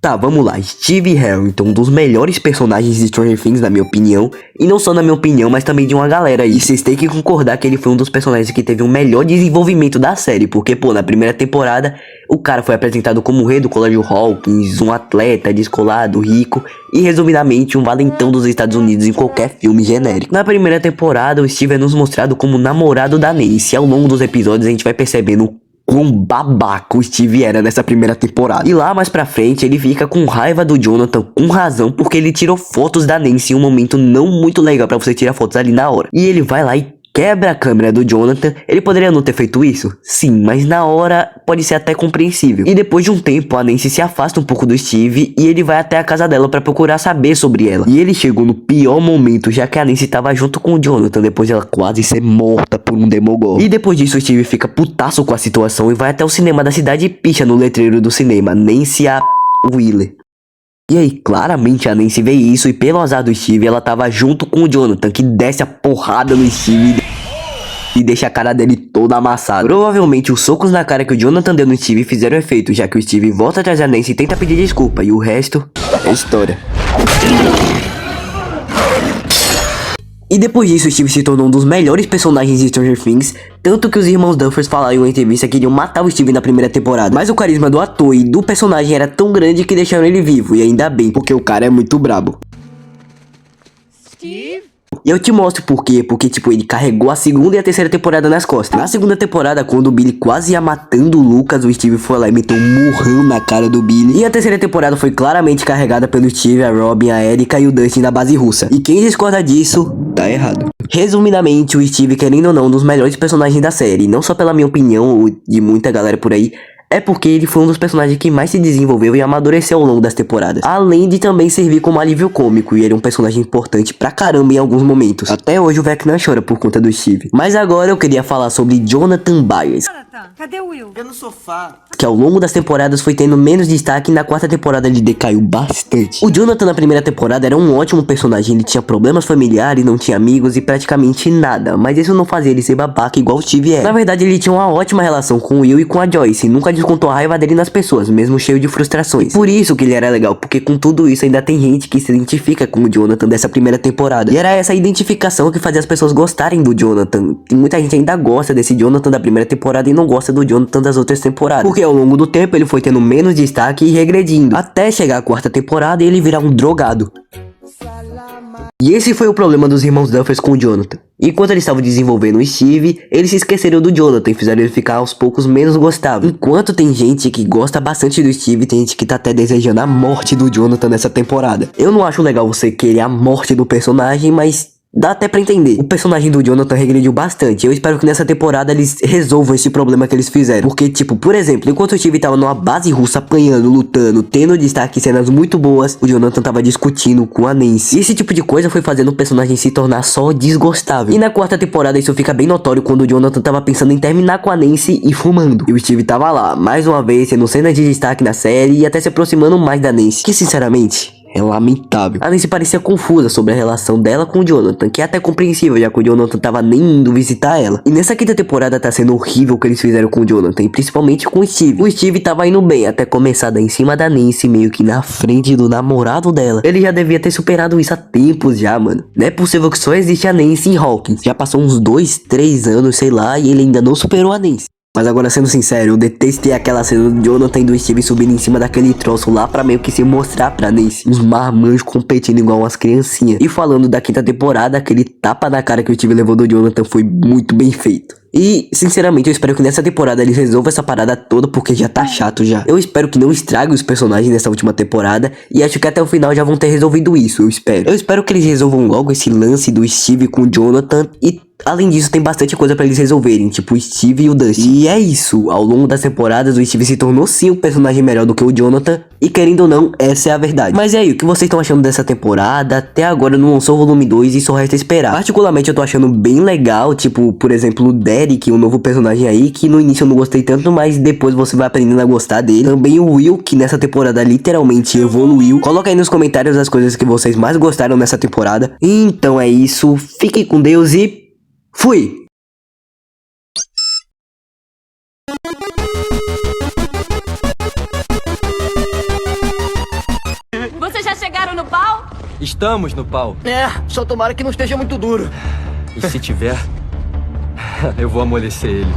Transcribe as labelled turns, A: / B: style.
A: Tá, vamos lá. Steve Harrington, um dos melhores personagens de Stranger Things, na minha opinião. E não só na minha opinião, mas também de uma galera aí. E vocês têm que concordar que ele foi um dos personagens que teve o melhor desenvolvimento da série. Porque, pô, na primeira temporada, o cara foi apresentado como o rei do Colégio Hawkins, um atleta descolado, rico e, resumidamente, um valentão dos Estados Unidos em qualquer filme genérico. Na primeira temporada, o Steve é nos mostrado como o namorado da Nancy. E ao longo dos episódios, a gente vai percebendo quão babaca o Steve era nessa primeira temporada. E lá mais pra frente ele fica com raiva do Jonathan, com razão, porque ele tirou fotos da Nancy em um momento não muito legal pra você tirar fotos ali na hora. E ele vai lá e quebra a câmera do Jonathan. Ele poderia não ter feito isso? Sim, mas na hora pode ser até compreensível. E depois de um tempo, a Nancy se afasta um pouco do Steve e ele vai até a casa dela pra procurar saber sobre ela. E ele chegou no pior momento, já que a Nancy tava junto com o Jonathan depois dela quase ser morta por um Demogorgon. E depois disso, o Steve fica putaço com a situação e vai até o cinema da cidade e picha no letreiro do cinema: Nancy a Wheeler. E aí, claramente a Nancy vê isso e pelo azar do Steve, ela tava junto com o Jonathan, que desce a porrada no Steve e deixa a cara dele toda amassada. Provavelmente os socos na cara que o Jonathan deu no Steve fizeram efeito, já que o Steve volta atrás da Nancy e tenta pedir desculpa, e o resto é história. E depois disso, o Steve se tornou um dos melhores personagens de Stranger Things, tanto que os irmãos Duffers falaram em uma entrevista que iriam matar o Steve na primeira temporada. Mas o carisma do ator e do personagem era tão grande que deixaram ele vivo, e ainda bem, porque o cara é muito brabo.
B: Steve?
A: E eu te mostro por quê, porque tipo, ele carregou a segunda e a terceira temporada nas costas. Na segunda temporada, quando o Billy quase ia matando o Lucas, o Steve foi lá e meteu um murrão na cara do Billy. E a terceira temporada foi claramente carregada pelo Steve, a Robin, a Erica e o Dustin na base russa. E quem discorda disso, tá errado. Resumidamente, o Steve, querendo ou não, um dos melhores personagens da série. Não só pela minha opinião, ou de muita galera por aí, é porque ele foi um dos personagens que mais se desenvolveu e amadureceu ao longo das temporadas. Além de também servir como alívio cômico, e ele é um personagem importante pra caramba em alguns momentos. Até hoje o Vecna chora por conta do Steve. Mas agora eu queria falar sobre Jonathan Byers,
B: Jonathan, cadê o Will?
C: Eu no sofá.
A: que ao longo das temporadas foi tendo menos destaque e na quarta temporada ele decaiu bastante. O Jonathan na primeira temporada era um ótimo personagem, ele tinha problemas familiares, não tinha amigos e praticamente nada, mas isso não fazia ele ser babaca igual o Steve era. Na verdade ele tinha uma ótima relação com o Will e com a Joyce, e nunca descontou a raiva dele nas pessoas, mesmo cheio de frustrações. Por isso que ele era legal, porque com tudo isso ainda tem gente que se identifica com o Jonathan dessa primeira temporada. E era essa identificação que fazia as pessoas gostarem do Jonathan. E muita gente ainda gosta desse Jonathan da primeira temporada e não gosta do Jonathan das outras temporadas, porque ao longo do tempo ele foi tendo menos destaque e regredindo, até chegar à quarta temporada e ele virar um drogado. E esse foi o problema dos irmãos Duffers com o Jonathan. Enquanto eles estavam desenvolvendo o Steve, eles se esqueceram do Jonathan e fizeram ele ficar aos poucos menos gostável. Enquanto tem gente que gosta bastante do Steve, tem gente que tá até desejando a morte do Jonathan nessa temporada. Eu não acho legal você querer a morte do personagem, mas dá até pra entender. O personagem do Jonathan regrediu bastante. Eu espero que nessa temporada eles resolvam esse problema que eles fizeram. Porque, tipo, por exemplo, enquanto o Steve tava numa base russa apanhando, lutando, tendo destaque em cenas muito boas, o Jonathan tava discutindo com a Nancy. E esse tipo de coisa foi fazendo o personagem se tornar só desgostável. E na quarta temporada isso fica bem notório quando o Jonathan tava pensando em terminar com a Nancy e fumando. E o Steve tava lá, mais uma vez, sendo cenas de destaque na série e até se aproximando mais da Nancy. Que, sinceramente, é lamentável. A Nancy parecia confusa sobre a relação dela com o Jonathan, que é até compreensível, já que o Jonathan tava nem indo visitar ela. E nessa quinta temporada tá sendo horrível o que eles fizeram com o Jonathan, e principalmente com o Steve. O Steve tava indo bem, até começar a dar em cima da Nancy, meio que na frente do namorado dela. Ele já devia ter superado isso há tempos já, mano. Não é possível que só existe a Nancy em Hawkins. Já passou uns 2, 3 anos, sei lá, e ele ainda não superou a Nancy. Mas agora, sendo sincero, eu detestei aquela cena do Jonathan e do Steve subindo em cima daquele troço lá pra meio que se mostrar pra Nancy. Uns marmanjos competindo igual umas criancinhas. E falando da quinta temporada, aquele tapa na cara que o Steve levou do Jonathan foi muito bem feito. E, sinceramente, eu espero que nessa temporada eles resolvam essa parada toda, porque já tá chato já. Eu espero que não estrague os personagens nessa última temporada, e acho que até o final já vão ter resolvido isso, eu espero. Eu espero que eles resolvam logo esse lance do Steve com o Jonathan, e além disso tem bastante coisa pra eles resolverem, tipo o Steve e o Dustin. E é isso, ao longo das temporadas o Steve se tornou sim um personagem melhor do que o Jonathan, e querendo ou não, essa é a verdade. Mas e aí, o que vocês estão achando dessa temporada? Até agora não lançou o volume 2 e só resta esperar. Particularmente eu tô achando bem legal, tipo, por exemplo, o Derek, um novo personagem aí, que no início eu não gostei tanto, mas depois você vai aprendendo a gostar dele. Também o Will, que nessa temporada literalmente evoluiu. Coloca aí nos comentários as coisas que vocês mais gostaram nessa temporada. Então é isso, fiquem com Deus e fui!
B: pau?
C: Estamos no pau.
D: É, só tomara que não esteja muito duro.
C: E se tiver, eu vou amolecer ele.